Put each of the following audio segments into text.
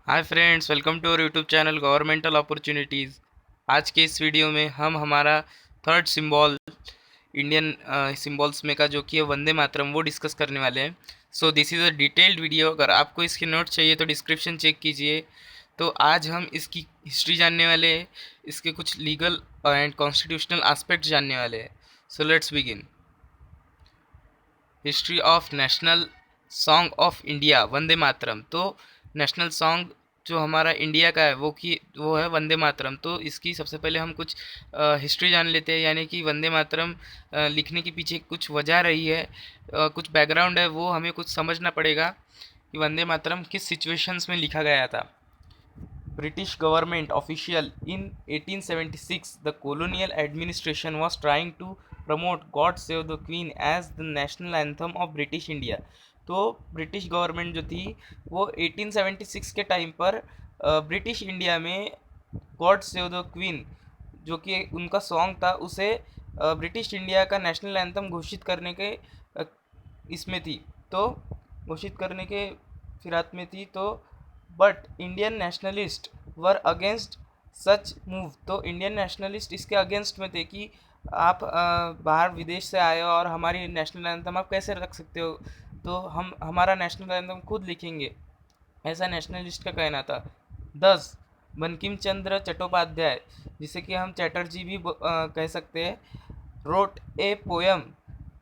Hi friends, welcome to our YouTube channel governmental opportunities. आज के इस वीडियो में हम हमारा थर्ड सिंबल इंडियन सिंबल्स में का जो कि है वंदे मातरम वो डिस्कस करने वाले हैं। So this is a detailed video. अगर आपको इसके नोट चाहिए तो डिस्क्रिप्शन चेक कीजिए। तो आज हम इसकी हिस्ट्री जानने वाले हैं, इसके कुछ लीगल एंड कॉन्स्टिट्यूशनल एस्पेक्ट जानने वाले हैं। So let's begin. History of national song of India Vande Mataram. तो नेशनल सॉन्ग जो हमारा इंडिया का है वो है वंदे मातरम। तो इसकी सबसे पहले हम कुछ हिस्ट्री जान लेते हैं, यानी कि वंदे मातरम लिखने के पीछे कुछ वजह रही है, कुछ बैकग्राउंड है, वो हमें कुछ समझना पड़ेगा कि वंदे मातरम किस सिचुएशंस में लिखा गया था। British government official in 1876, the colonial administration was trying to promote God Save the Queen as the national anthem of British India. तो ब्रिटिश गवर्नमेंट जो थी वो 1876 के टाइम पर ब्रिटिश इंडिया में गॉड सेव द क्वीन जो कि उनका सॉन्ग था उसे ब्रिटिश इंडिया का नेशनल एंथम घोषित करने के इसमें थी, तो घोषित करने के फिरात में थी। तो but Indian nationalist were against such move. तो इंडियन नेशनलिस्ट इसके अगेंस्ट में थे कि आप बाहर विदेश से आए हो और हमारी नेशनल एंथम आप कैसे रख सकते हो, तो हम हमारा नेशनल एंथम खुद लिखेंगे, ऐसा नेशनलिस्ट का कहना था। 10 बंकिम चंद्र चट्टोपाध्याय, जिसे कि हम चैटर्जी भी कह सकते हैं, wrote a poem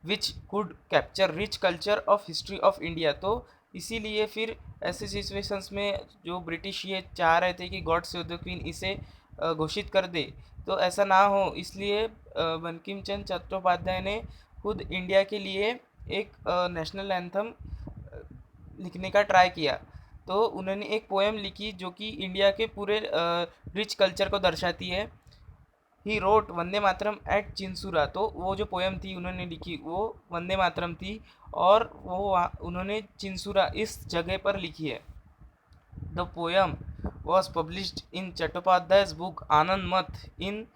which could capture rich culture of history of India। तो इसीलिए फिर ऐसे सिचुएशंस में जो ब्रिटिश ये चाह रहे थे कि गॉड सेव द क्वीन इसे घोषित कर दे, तो ऐसा ना हो, इसलिए बंकिम चंद्र चट्टोपाध्याय ने खुद इंडिया के लिए एक नेशनल एंथम लिखने का ट्राई किया। तो उन्होंने एक पोएम लिखी जो कि इंडिया के पूरे रिच कल्चर को दर्शाती है। He wrote Vande Mataram at Chinsura. तो वो जो पोएम थी उन्होंने लिखी वो वंदे मातरम थी, और उन्होंने चिंसुरा इस जगह पर लिखी है। The poem was published in Chattopadhyay's book Anand Math in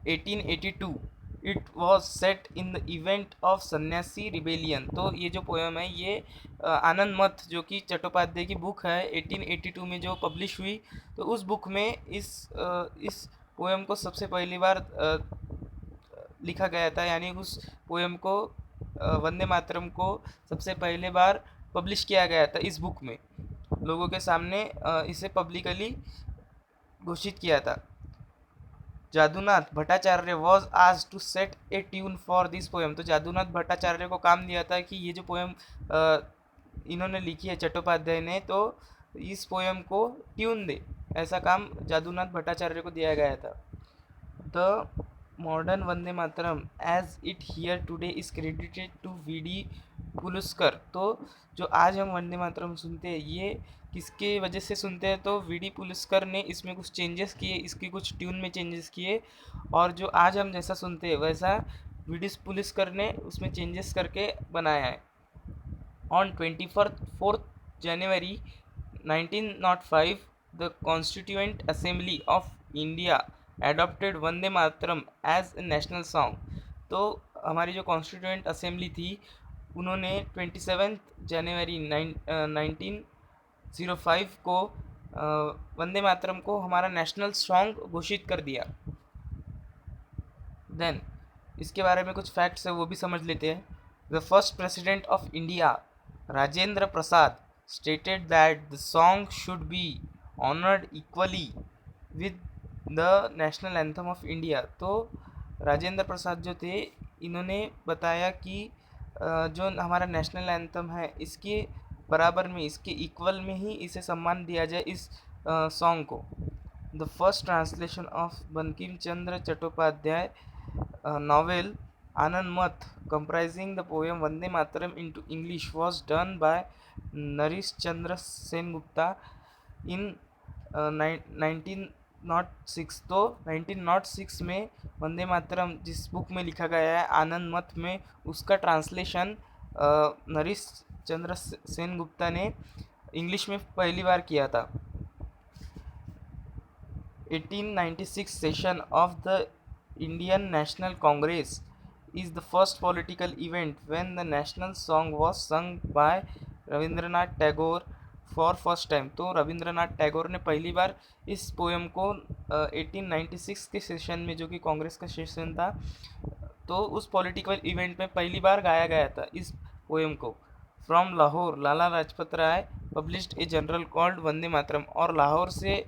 1882। It was set in the event of Sannyasi rebellion. तो ये जो पोएम है ये आनंद मठ जो कि चट्टोपाध्याय की बुक है 1882 में जो पब्लिश हुई, तो उस बुक में इस पोएम को सबसे पहली बार लिखा गया था, यानी उस पोएम को वंदे मातरम को सबसे पहले बार पब्लिश किया गया था इस बुक में, लोगों के सामने इसे पब्लिकली घोषित किया था। जादूनाथ भट्टाचार्य वॉज आज to set a tune for this poem. तो जादूनाथ भट्टाचार्य को काम दिया था कि ये जो पोएम इन्होंने लिखी है चट्टोपाध्याय ने, तो इस पोएम को ट्यून दे, ऐसा काम जादूनाथ भट्टाचार्य को दिया गया था। The modern Vande Mataram as it hear today is credited to V D. Paluskar. तो जो आज हम वंदे मातरम सुनते हैं ये किसके वजह से सुनते हैं, तो वी.डी. पुलुस्कर ने इसमें कुछ चेंजेस किए, इसकी कुछ ट्यून में चेंजेस किए, और जो आज हम जैसा सुनते हैं वैसा वी.डी. पुलुस्कर ने उसमें चेंजेस करके बनाया है। On 24th January 1905, the Constituent Assembly of India adopted Vande Mataram as a national song. तो हमारी जो कॉन्स्टिट्यूएंट असेंबली थी उन्होंने 27 जनवरी 1905 को वंदे मातरम को हमारा नेशनल सॉन्ग घोषित कर दिया। देन इसके बारे में कुछ फैक्ट्स है वो भी समझ लेते हैं। The first president of India Rajendra Prasad stated that the song should be honored equally with the national anthem of India। तो राजेंद्र प्रसाद जो थे इन्होंने बताया कि जो हमारा नेशनल एंथम है इसके बराबर में, इसके इक्वल में ही इसे सम्मान दिया जाए इस सॉन्ग को। The first translation of Bankim Chandra Chattopadhyay novel Anand Math comprising the poem Vande Mataram into English was done by Narish Chandra Sengupta in 1906। तो 1906 में वंदे मातरम जिस बुक में लिखा गया है आनंद मठ में, उसका ट्रांसलेशन नरीश चंद्र सेनगुप्ता ने इंग्लिश में पहली बार किया था। 1896 session of the Indian National Congress is the first political event when the national song was sung by Rabindranath Tagore for first time. तो रविंद्रनाथ टैगोर ने पहली बार इस पोएम को 1896 के सेशन में, जो कि कांग्रेस का सेशन था, तो उस पॉलिटिकल इवेंट में पहली बार गाया गया था इस पोएम को। From Lahore Lala Lajpat Rai published a journal called Vande Mataram. और लाहौर से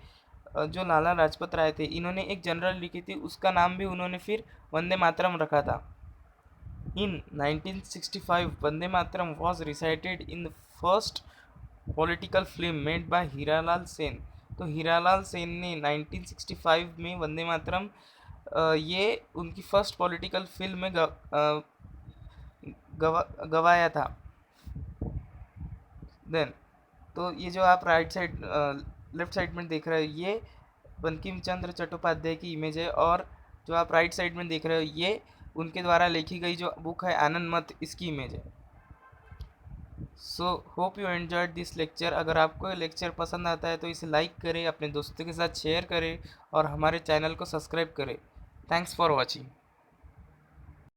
जो लाला लाजपत राय थे, इन्होंने एक जनरल लिखी थी, उसका नाम भी उन्होंने फिर वंदे मातरम रखा था। In 1965, Vande Mataram was recited in the first political film made by Hiralal Sen. तो हीरालाल सेन ने 1965 में वंदे मातरम ये उनकी फर्स्ट पॉलिटिकल फिल्म में गवाया था। देन तो ये जो आप राइट साइड लेफ्ट साइड में देख रहे हो, ये बंकिम चंद्र चट्टोपाध्याय की इमेज है, और जो आप राइट साइड में देख रहे हो, ये उनके द्वारा लिखी गई जो बुक है आनंद मत, इसकी इमेज है। So hope you enjoyed this lecture. अगर आपको लेक्चर पसंद आता है तो इसे लाइक करें, अपने दोस्तों के साथ शेयर करें और हमारे चैनल को सब्सक्राइब करें। Thanks for watching.